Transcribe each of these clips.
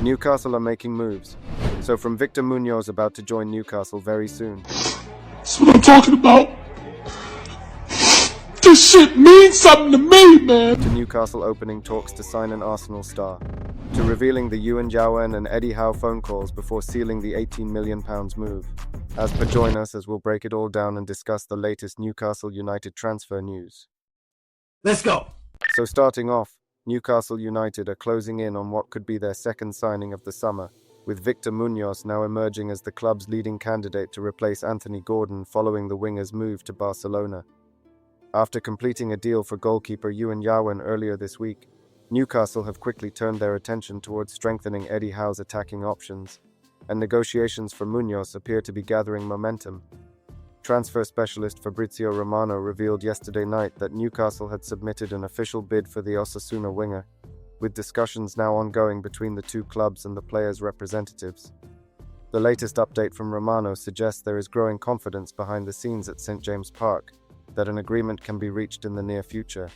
Newcastle are making moves. So from Victor Munoz about to join Newcastle very soon. That's what I'm talking about. This shit means something to me, man. To Newcastle opening talks to sign an Arsenal star. To revealing the Ewan Jowen and Eddie Howe phone calls before sealing the £18 million move. As per, join us as we'll break it all down and discuss the latest Newcastle United transfer news. Let's go. So starting off, Newcastle United are closing in on what could be their second signing of the summer, with Victor Munoz now emerging as the club's leading candidate to replace Anthony Gordon following the winger's move to Barcelona. After completing a deal for goalkeeper Ewan Jowen earlier this week, Newcastle have quickly turned their attention towards strengthening Eddie Howe's attacking options, and negotiations for Munoz appear to be gathering momentum. Transfer specialist Fabrizio Romano revealed yesterday night that Newcastle had submitted an official bid for the Osasuna winger, with discussions now ongoing between the two clubs and the players' representatives. The latest update from Romano suggests there is growing confidence behind the scenes at St James Park that an agreement can be reached in the near future.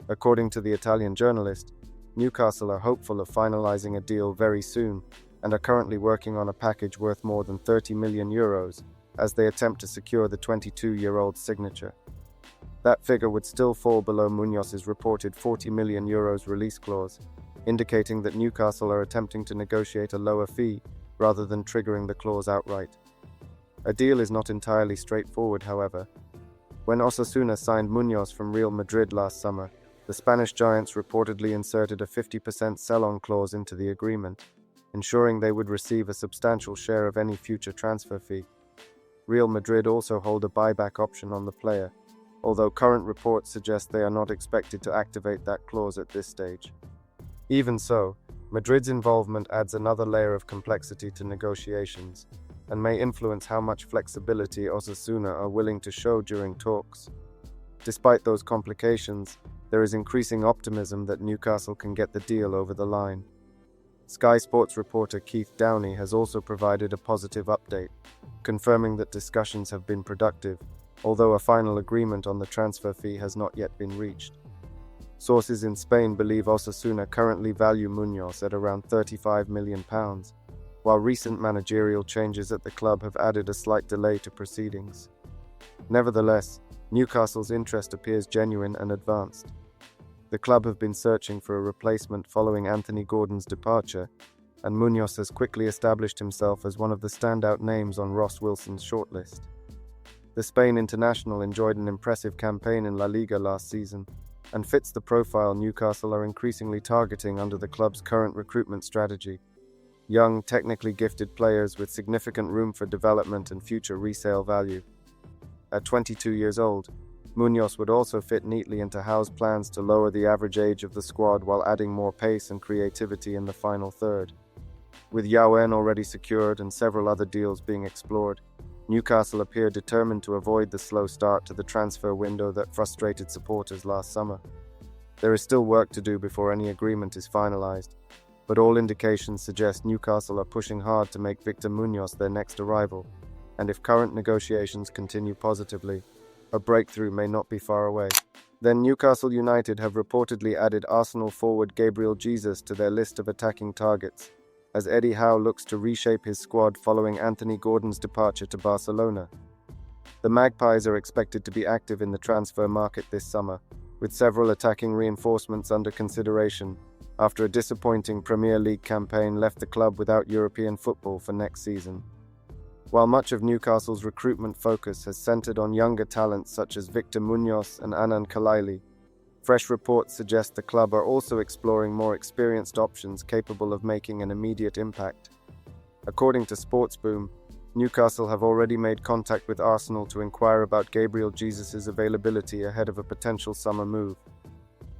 According to the Italian journalist, Newcastle are hopeful of finalizing a deal very soon and are currently working on a package worth more than €30 million as they attempt to secure the 22-year-old's signature. That figure would still fall below Munoz's reported €40 million release clause, indicating that Newcastle are attempting to negotiate a lower fee rather than triggering the clause outright. A deal is not entirely straightforward, however. When Osasuna signed Munoz from Real Madrid last summer, the Spanish giants reportedly inserted a 50% sell-on clause into the agreement, ensuring they would receive a substantial share of any future transfer fee. Real Madrid also hold a buyback option on the player, although current reports suggest they are not expected to activate that clause at this stage. Even so, Madrid's involvement adds another layer of complexity to negotiations, and may influence how much flexibility Osasuna are willing to show during talks. Despite those complications, there is increasing optimism that Newcastle can get the deal over the line. Sky Sports reporter Keith Downey has also provided a positive update, confirming that discussions have been productive, although a final agreement on the transfer fee has not yet been reached. Sources in Spain believe Osasuna currently value Munoz at around £35 million, while recent managerial changes at the club have added a slight delay to proceedings. Nevertheless, Newcastle's interest appears genuine and advanced. The club have been searching for a replacement following Anthony Gordon's departure, and Munoz has quickly established himself as one of the standout names on Ross Wilson's shortlist. The Spain international enjoyed an impressive campaign in La Liga last season, and fits the profile Newcastle are increasingly targeting under the club's current recruitment strategy. Young, technically gifted players with significant room for development and future resale value. At 22 years old, Munoz would also fit neatly into Howe's plans to lower the average age of the squad while adding more pace and creativity in the final third. With Jowen already secured and several other deals being explored, Newcastle appear determined to avoid the slow start to the transfer window that frustrated supporters last summer. There is still work to do before any agreement is finalized, but all indications suggest Newcastle are pushing hard to make Victor Munoz their next arrival, and if current negotiations continue positively, a breakthrough may not be far away. Then Newcastle United have reportedly added Arsenal forward Gabriel Jesus to their list of attacking targets, as Eddie Howe looks to reshape his squad following Anthony Gordon's departure to Barcelona. The Magpies are expected to be active in the transfer market this summer, with several attacking reinforcements under consideration, after a disappointing Premier League campaign left the club without European football for next season. While much of Newcastle's recruitment focus has centered on younger talents such as Victor Munoz and Anan Kalaili, fresh reports suggest the club are also exploring more experienced options capable of making an immediate impact. According to Sportsboom, Newcastle have already made contact with Arsenal to inquire about Gabriel Jesus' availability ahead of a potential summer move.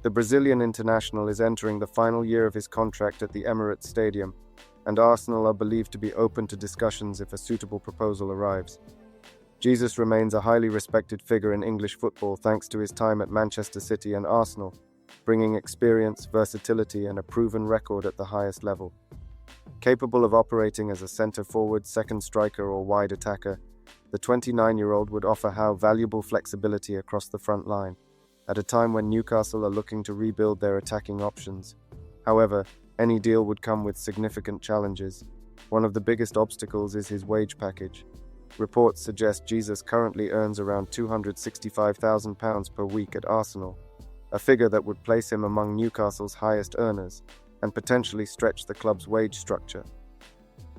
The Brazilian international is entering the final year of his contract at the Emirates Stadium, and Arsenal are believed to be open to discussions if a suitable proposal arrives. Jesus remains a highly respected figure in English football thanks to his time at Manchester City and Arsenal, bringing experience, versatility, and a proven record at the highest level. Capable of operating as a centre-forward, second striker, or wide attacker, the 29-year-old would offer Howe valuable flexibility across the front line, at a time when Newcastle are looking to rebuild their attacking options. However, Any deal would come with significant challenges. One of the biggest obstacles is his wage package. Reports suggest Jesus currently earns around £265,000 per week at Arsenal, a figure that would place him among Newcastle's highest earners and potentially stretch the club's wage structure.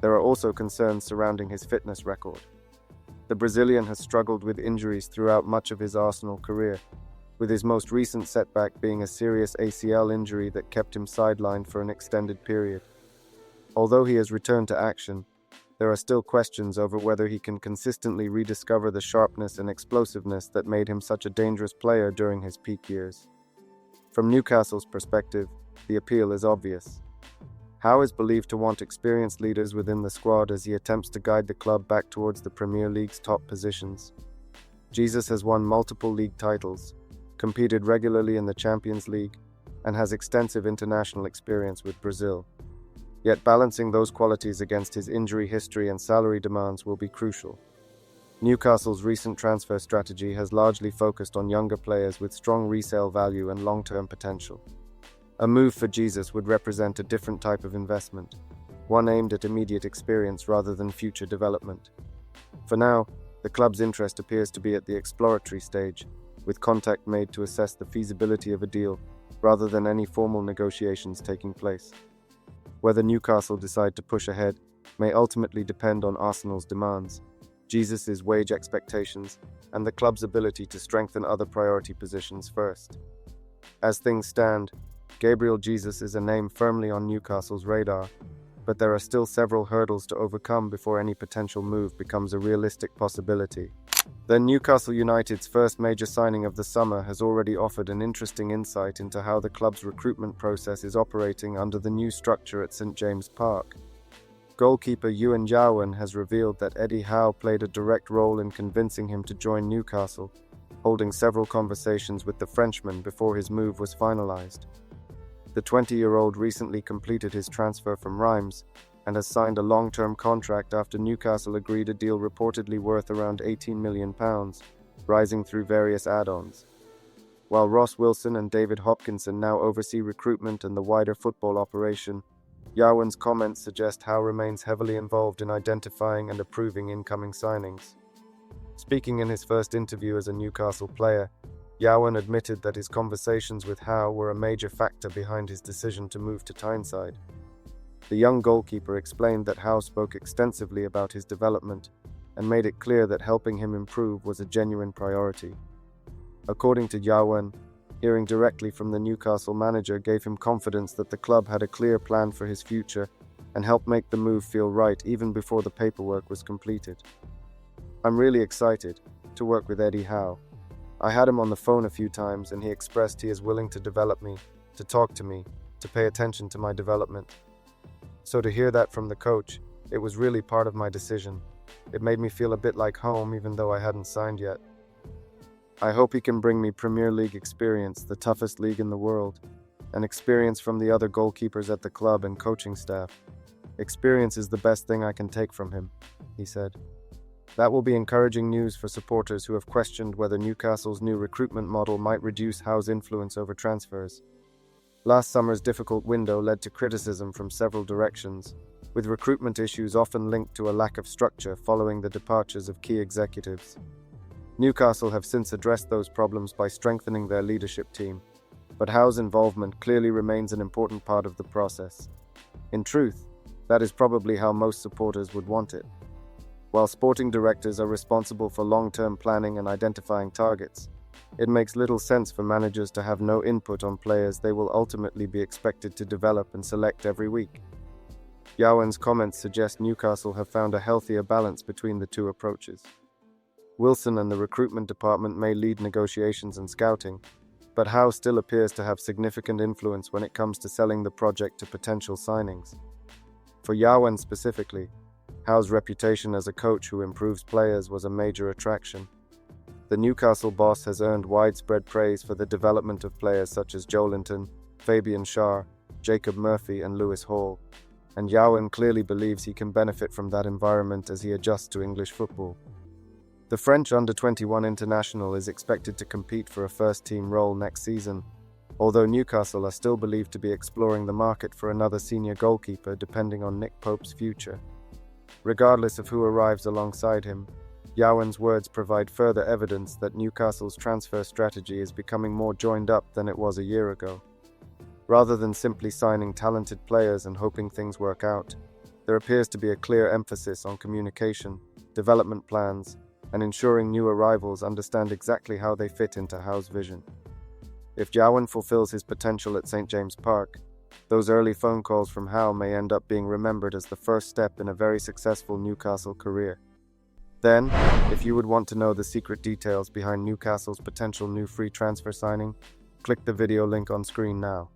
There are also concerns surrounding his fitness record. The Brazilian has struggled with injuries throughout much of his Arsenal career, with his most recent setback being a serious ACL injury that kept him sidelined for an extended period. Although he has returned to action, there are still questions over whether he can consistently rediscover the sharpness and explosiveness that made him such a dangerous player during his peak years. From Newcastle's perspective, the appeal is obvious. Howe is believed to want experienced leaders within the squad as he attempts to guide the club back towards the Premier League's top positions. Jesus has won multiple league titles, competed regularly in the Champions League, and has extensive international experience with Brazil. Yet balancing those qualities against his injury history and salary demands will be crucial. Newcastle's recent transfer strategy has largely focused on younger players with strong resale value and long-term potential. A move for Jesus would represent a different type of investment, one aimed at immediate experience rather than future development. For now, the club's interest appears to be at the exploratory stage, with contact made to assess the feasibility of a deal rather than any formal negotiations taking place. Whether Newcastle decide to push ahead may ultimately depend on Arsenal's demands, Jesus' wage expectations, and the club's ability to strengthen other priority positions first. As things stand, Gabriel Jesus is a name firmly on Newcastle's radar, but there are still several hurdles to overcome before any potential move becomes a realistic possibility. Then Newcastle United's first major signing of the summer has already offered an interesting insight into how the club's recruitment process is operating under the new structure at St James Park. Goalkeeper Ewan Yawan has revealed that Eddie Howe played a direct role in convincing him to join Newcastle, holding several conversations with the Frenchman before his move was finalized. The 20-year-old recently completed his transfer from Reims and has signed a long-term contract after Newcastle agreed a deal reportedly worth around £18 million, rising through various add-ons. While Ross Wilson and David Hopkinson now oversee recruitment and the wider football operation, Yawan's comments suggest Howe remains heavily involved in identifying and approving incoming signings. Speaking in his first interview as a Newcastle player, Yawan admitted that his conversations with Howe were a major factor behind his decision to move to Tyneside. The young goalkeeper explained that Howe spoke extensively about his development and made it clear that helping him improve was a genuine priority. According to Yawan, hearing directly from the Newcastle manager gave him confidence that the club had a clear plan for his future and helped make the move feel right even before the paperwork was completed. "I'm really excited to work with Eddie Howe. I had him on the phone a few times and he expressed he is willing to develop me, to talk to me, to pay attention to my development. So to hear that from the coach, it was really part of my decision. It made me feel a bit like home even though I hadn't signed yet. I hope he can bring me Premier League experience, the toughest league in the world, and experience from the other goalkeepers at the club and coaching staff. Experience is the best thing I can take from him," he said. That will be encouraging news for supporters who have questioned whether Newcastle's new recruitment model might reduce Howe's influence over transfers. Last summer's difficult window led to criticism from several directions, with recruitment issues often linked to a lack of structure following the departures of key executives. Newcastle have since addressed those problems by strengthening their leadership team, but Howe's involvement clearly remains an important part of the process. In truth, that is probably how most supporters would want it. While sporting directors are responsible for long-term planning and identifying targets, it makes little sense for managers to have no input on players they will ultimately be expected to develop and select every week. Yawan's comments suggest Newcastle have found a healthier balance between the two approaches. Wilson and the recruitment department may lead negotiations and scouting, but Howe still appears to have significant influence when it comes to selling the project to potential signings. For Yawan specifically, Howe's reputation as a coach who improves players was a major attraction. The Newcastle boss has earned widespread praise for the development of players such as Joelinton, Fabian Schär, Jacob Murphy and Lewis Hall, and Yawan clearly believes he can benefit from that environment as he adjusts to English football. The French under-21 international is expected to compete for a first-team role next season, although Newcastle are still believed to be exploring the market for another senior goalkeeper depending on Nick Pope's future. Regardless of who arrives alongside him, Yawan's words provide further evidence that Newcastle's transfer strategy is becoming more joined up than it was a year ago. Rather than simply signing talented players and hoping things work out, there appears to be a clear emphasis on communication, development plans, and ensuring new arrivals understand exactly how they fit into Howe's vision. If Yawan fulfills his potential at St. James Park, those early phone calls from Howe may end up being remembered as the first step in a very successful Newcastle career. Then, if you would want to know the secret details behind Newcastle's potential new free transfer signing, click the video link on screen now.